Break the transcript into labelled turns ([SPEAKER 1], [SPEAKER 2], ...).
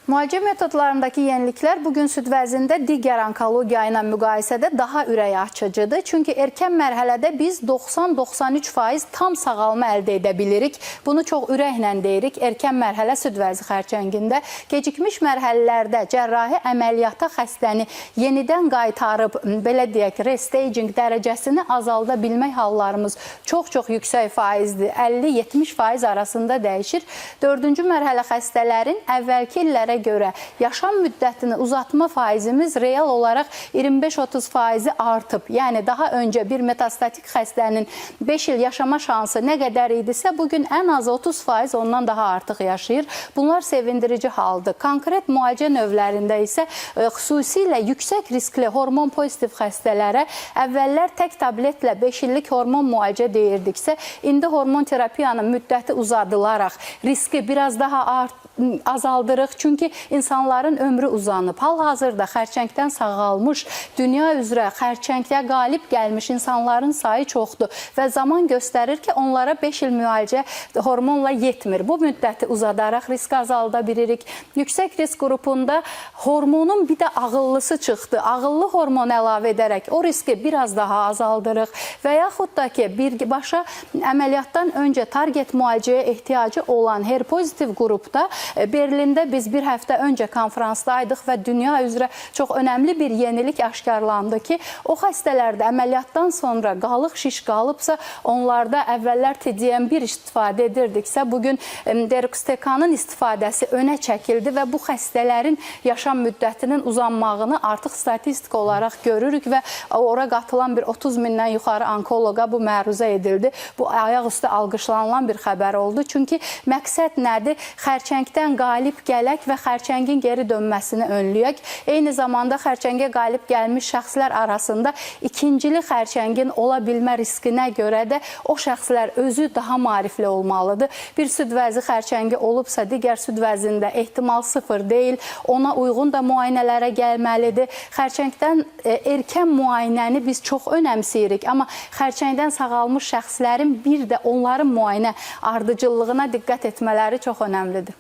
[SPEAKER 1] Müalicə metodlarındakı yeniliklər bugün süd vəzində digər onkologiya ilə müqayisədə daha ürək açıcıdır. Çünki erkən mərhələdə biz 90-93% tam sağalma əldə edə bilirik. Bunu çox ürəklə deyirik. Erkən mərhələ süd vəzi xərçəngində gecikmiş mərhələlərdə cərrahi əməliyyata xəstəni yenidən qaytarıb, belə deyək, restaging dərəcəsini azalda bilmək hallarımız çox-çox yüksək faizdir. 50-70% arasında dəyişir. 4-cü mərhələ xəstələrin əvvəlki illərə görə yaşam müddətini uzatma faizimiz real olaraq 25-30% artıb. Yəni daha öncə bir metastatik xəstənin 5 il yaşama şansı nə qədər idisə, bugün ən az 30% ondan daha artıq yaşayır. Bunlar sevindirici haldır. Konkret müalicə növlərində isə xüsusilə yüksək riskli hormon pozitiv xəstələrə əvvəllər tək tabletlə 5 illik hormon müalicə deyirdiksə, indi hormon terapiyanın müddəti uzadılaraq riski biraz daha azaldırıq. Çünki insanların ömrü uzanıb. Hal-hazırda xərçəngdən sağalmış, dünya üzrə xərçəngdə qalib gəlmiş insanların sayı çoxdur və zaman göstərir ki, onlara 5 il müalicə hormonla yetmir. Bu müddəti uzadaraq riski azalda bilirik. Yüksək risk qrupunda hormonun bir də ağıllısı çıxdı. Ağıllı hormon əlavə edərək o riski biraz daha azaldırıq və yaxud da ki, birbaşa əməliyyatdan öncə target müalicəyə ehtiyacı olan HR-pozitiv qrupda Berlində biz bir həftə öncə konferansdaydıq və dünya üzrə çox önəmli bir yenilik aşkarlandı ki, o xəstələrdə əməliyyatdan sonra qalıq şiş qalıbsa, onlarda əvvəllər TDM1 istifadə edirdiksə, bugün deruxtekanın istifadəsi önə çəkildi və bu xəstələrin yaşam müddətinin uzanmağını artıq statistik olaraq görürük və ora qatılan bir 30 mindən yuxarı onkoloqa bu məruzə edildi. Bu ayaq üstə alqışlanılan bir xəbər oldu. Çünki məqsəd nədir? Xərçəngdən qalib gələk və xərçəngin geri dönməsini önləyək. Eyni zamanda xərçəngə qalib gəlmiş şəxslər arasında ikincili xərçəngin ola bilmə riskinə görə də o şəxslər özü daha maarifli olmalıdır. Bir süd vəzi xərçəngi olubsa, digər süd vəzində ehtimal sıfır deyil. Ona uyğun da müayinələrə gəlməlidir. Xərçəngdən erkən müayinəni biz çox önəmsiyirik. Amma xərçəngdən sağalmış şəxslərin bir də onların müayinə ardıcıllığına diqqət etmələri çox önəmlidir.